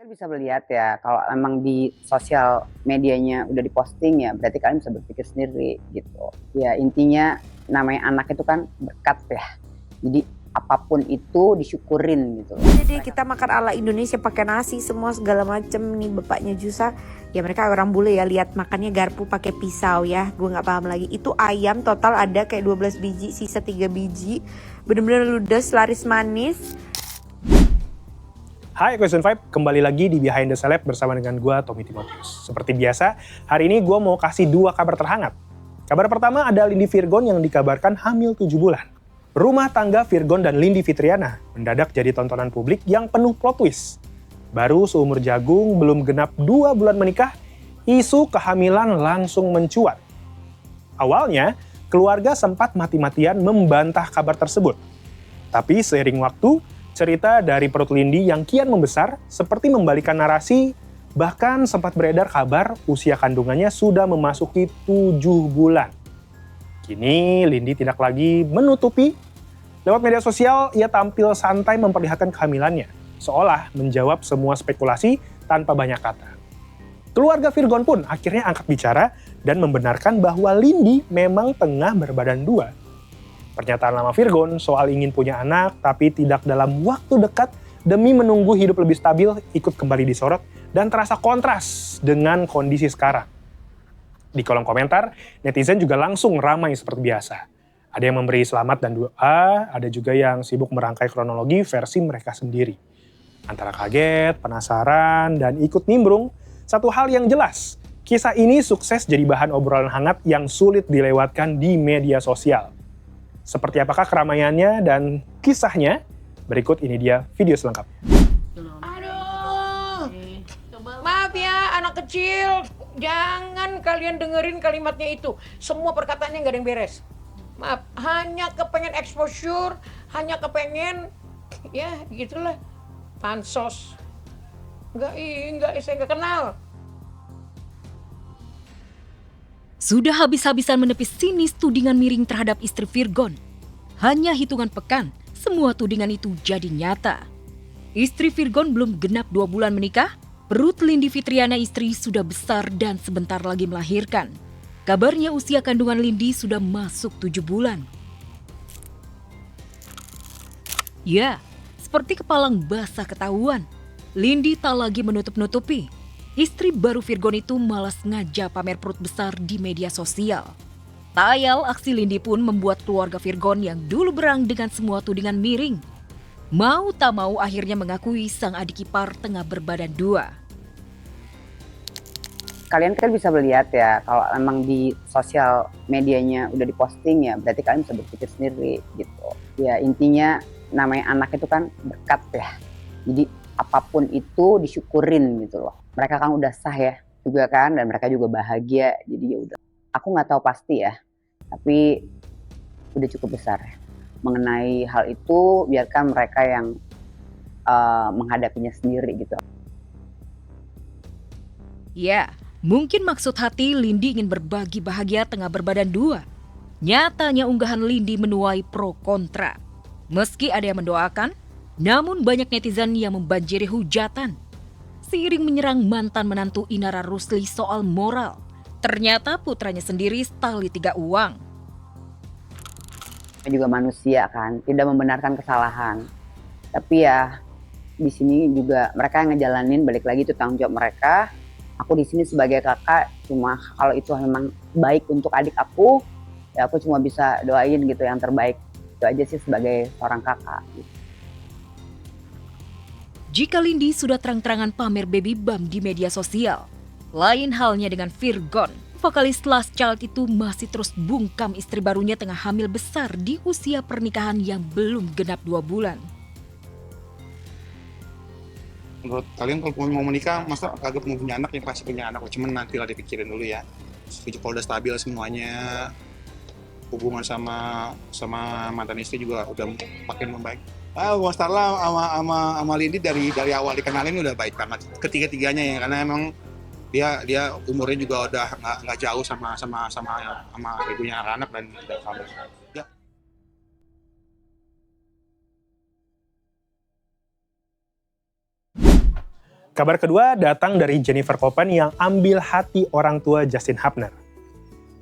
Bisa melihat ya, kalau emang di sosial medianya udah diposting ya, berarti kalian bisa berpikir sendiri gitu. Ya intinya namanya anak itu kan berkat ya. Jadi apapun itu disyukurin gitu loh. Jadi kita makan ala Indonesia pakai nasi semua segala macem nih bapaknya Jusa. Ya mereka orang bule ya, lihat makannya garpu pakai pisau ya. Gue nggak paham lagi. Itu ayam total ada kayak 12 biji, sisa 3 biji. Bener-bener ludes, laris manis. Hai Question 5, kembali lagi di Behind the Celeb bersama dengan gue, Tommy Timotius. Seperti biasa, hari ini gue mau kasih 2 kabar terhangat. Kabar pertama ada Lindy Virgon yang dikabarkan hamil 7 bulan. Rumah tangga Virgon dan Lindy Fitriana mendadak jadi tontonan publik yang penuh plot twist. Baru seumur jagung, belum genap 2 bulan menikah, isu kehamilan langsung mencuat. Awalnya, keluarga sempat mati-matian membantah kabar tersebut. Tapi seiring waktu, cerita dari perut Lindy yang kian membesar seperti membalikan narasi, bahkan sempat beredar kabar usia kandungannya sudah memasuki 7 bulan. Kini Lindy tidak lagi menutupi. Lewat media sosial, ia tampil santai memperlihatkan kehamilannya, seolah menjawab semua spekulasi tanpa banyak kata. Keluarga Virgon pun akhirnya angkat bicara dan membenarkan bahwa Lindy memang tengah berbadan 2. Pernyataan lama Virgon soal ingin punya anak tapi tidak dalam waktu dekat demi menunggu hidup lebih stabil ikut kembali disorot dan terasa kontras dengan kondisi sekarang. Di kolom komentar, netizen juga langsung ramai seperti biasa. Ada yang memberi selamat dan doa, ada juga yang sibuk merangkai kronologi versi mereka sendiri. Antara kaget, penasaran, dan ikut nimbrung, satu hal yang jelas, kisah ini sukses jadi bahan obrolan hangat yang sulit dilewatkan di media sosial. Seperti apakah keramaiannya dan kisahnya? Berikut ini dia video selengkapnya. Aduh, maaf ya anak kecil, jangan kalian dengerin kalimatnya itu. Semua perkataannya nggak ada yang beres. Maaf, hanya kepengen exposure, hanya kepengen, ya gitulah, pansos. Enggak, saya nggak kenal. Sudah habis-habisan menepis sinis tudingan miring terhadap istri Virgon. Hanya hitungan pekan, semua tudingan itu jadi nyata. Istri Virgon belum genap 2 bulan menikah, perut Lindy Fitriana istri sudah besar dan sebentar lagi melahirkan. Kabarnya usia kandungan Lindy sudah masuk 7 bulan. Ya, seperti kepalang basah ketahuan, Lindy tak lagi menutup-nutupi. Istri baru Virgon itu malas ngajak pamer perut besar di media sosial. Tak ayal, aksi Lindy pun membuat keluarga Virgon yang dulu berang dengan semua tudingan miring. Mau tak mau akhirnya mengakui sang adik ipar tengah berbadan 2. Kalian kan bisa melihat ya, kalau emang di sosial medianya udah diposting ya, berarti kalian bisa berpikir sendiri gitu. Ya intinya namanya anak itu kan berkat ya. Jadi apapun itu disyukurin gitu loh. Mereka kan udah sah ya juga kan, dan mereka juga bahagia. Jadi ya udah. Aku nggak tahu pasti ya, tapi udah cukup besar. Mengenai hal itu, biarkan mereka yang menghadapinya sendiri gitu. Ya, mungkin maksud hati Lindy ingin berbagi bahagia tengah berbadan 2. Nyatanya unggahan Lindy menuai pro kontra. Meski ada yang mendoakan, namun banyak netizen yang membanjiri hujatan. Seiring menyerang mantan menantu Inara Rusli soal moral, ternyata putranya sendiri setali 3 uang. Juga manusia kan, tidak membenarkan kesalahan. Tapi ya di sini juga mereka yang ngejalanin, balik lagi itu tanggung jawab mereka. Aku di sini sebagai kakak, cuma kalau itu memang baik untuk adik aku, ya aku cuma bisa doain gitu yang terbaik. Itu aja sih sebagai seorang kakak. Gitu. Jika Lindy sudah terang-terangan pamer baby bump di media sosial, lain halnya dengan Virgon. Vokalis Last Child itu masih terus bungkam istri barunya tengah hamil besar di usia pernikahan yang belum genap 2 bulan. Menurut kalian kalau mau menikah, masa kagak mau punya anak, yang pasti punya anak. Cuman nanti lah dipikirin dulu ya. Setuju kalau udah stabil semuanya, hubungan sama mantan istri juga udah makin membaik. Bang Starla sama Lindy dari awal dikenalin udah baik banget. Ketiga-tiganya ya, karena emang dia umurnya juga udah nggak jauh sama ibunya anak dan kamu. Ya. Kabar kedua datang dari Jennifer Koppen yang ambil hati orang tua Justin Hubner.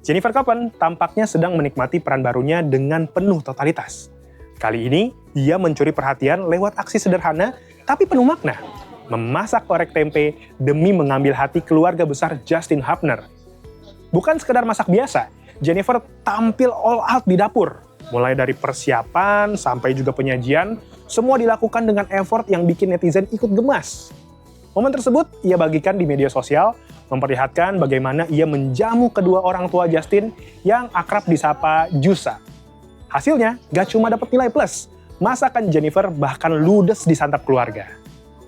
Jennifer Koppen tampaknya sedang menikmati peran barunya dengan penuh totalitas. Kali ini, ia mencuri perhatian lewat aksi sederhana tapi penuh makna. Memasak orek tempe demi mengambil hati keluarga besar Justin Hubner. Bukan sekedar masak biasa, Jennifer tampil all out di dapur. Mulai dari persiapan sampai juga penyajian, semua dilakukan dengan effort yang bikin netizen ikut gemas. Momen tersebut ia bagikan di media sosial, memperlihatkan bagaimana ia menjamu kedua orang tua Justin yang akrab disapa Jusa. Hasilnya, gak cuma dapat nilai plus, masakan Jennifer bahkan ludes disantap keluarga.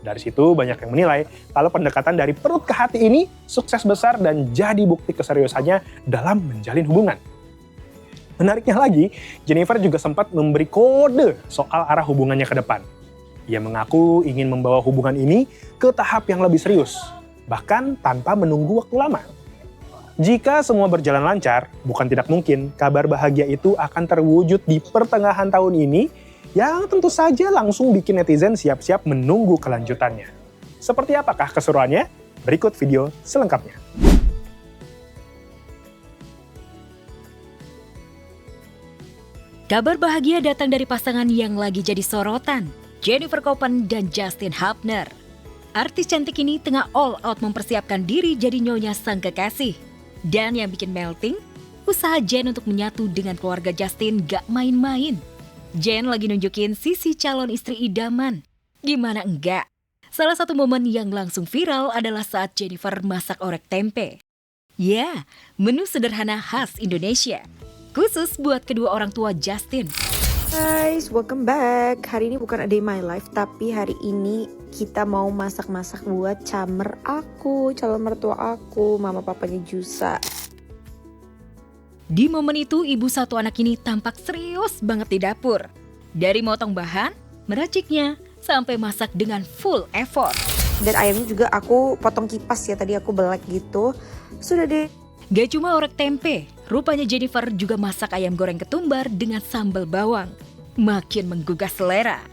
Dari situ banyak yang menilai kalau pendekatan dari perut ke hati ini sukses besar dan jadi bukti keseriusannya dalam menjalin hubungan. Menariknya lagi, Jennifer juga sempat memberi kode soal arah hubungannya ke depan. Ia mengaku ingin membawa hubungan ini ke tahap yang lebih serius, bahkan tanpa menunggu waktu lama. Jika semua berjalan lancar, bukan tidak mungkin kabar bahagia itu akan terwujud di pertengahan tahun ini, yang tentu saja langsung bikin netizen siap-siap menunggu kelanjutannya. Seperti apakah keseruannya? Berikut video selengkapnya. Kabar bahagia datang dari pasangan yang lagi jadi sorotan, Jennifer Koppen dan Justin Hubner. Artis cantik ini tengah all out mempersiapkan diri jadi nyonya sang kekasih. Dan yang bikin melting, usaha Jen untuk menyatu dengan keluarga Justin gak main-main. Jen lagi nunjukin sisi calon istri idaman. Gimana enggak? Salah satu momen yang langsung viral adalah saat Jennifer masak orek tempe. Ya, menu sederhana khas Indonesia. Khusus buat kedua orang tua Justin. Guys, welcome back. Hari ini bukan A Day My Life, tapi hari ini kita mau masak-masak buat camer aku, calon mertua aku, mama papanya Jusa. Di momen itu, ibu satu anak ini tampak serius banget di dapur. Dari motong bahan, meraciknya, sampai masak dengan full effort. Dan ayamnya juga aku potong kipas ya, tadi aku belek gitu. Sudah deh. Gak cuma orek tempe, rupanya Jennifer juga masak ayam goreng ketumbar dengan sambal bawang. Makin menggugah selera.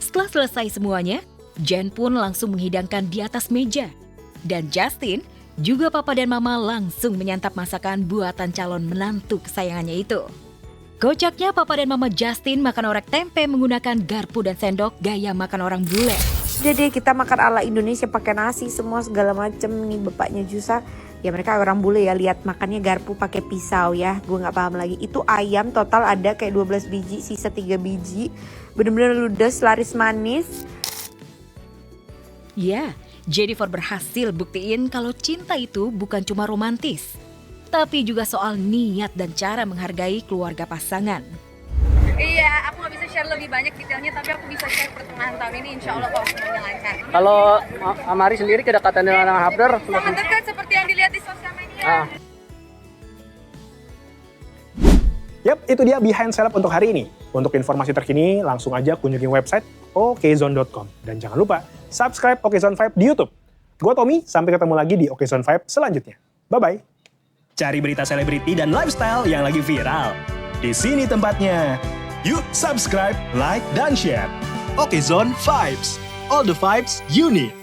Setelah selesai semuanya, Jen pun langsung menghidangkan di atas meja. Dan Justin, juga papa dan mama langsung menyantap masakan buatan calon menantu kesayangannya itu. Kocaknya papa dan mama Justin makan orek tempe menggunakan garpu dan sendok gaya makan orang bule. Jadi kita makan ala Indonesia pakai nasi semua segala macem nih bapaknya Jusa. Ya mereka orang bule ya, lihat makannya garpu pakai pisau ya. Gue nggak paham lagi. Itu ayam total ada kayak 12 biji, sisa 3 biji. Bener-bener ludes, laris manis. Ya, Jennifer berhasil buktiin kalau cinta itu bukan cuma romantis, tapi juga soal niat dan cara menghargai keluarga pasangan. Iya, aku nggak bisa share lebih banyak detailnya, tapi aku bisa share pertengahan tahun ini insya Allah kalau semuanya lancar. Kalau Amari sendiri kedekatan dengan Hubner? Sangat dekat seperti yang dilihat di sosial media. Yap, itu dia Behind Celeb untuk hari ini. Untuk informasi terkini, langsung aja kunjungi website okezone.com. Dan jangan lupa, subscribe Okezone Vibe di YouTube. Gue Tommy, sampai ketemu lagi di Okezone Vibe selanjutnya. Bye-bye. Cari berita selebriti dan lifestyle yang lagi viral. Di sini tempatnya. Yuk subscribe, like, dan share. Okezone Vibes. All the vibes you need.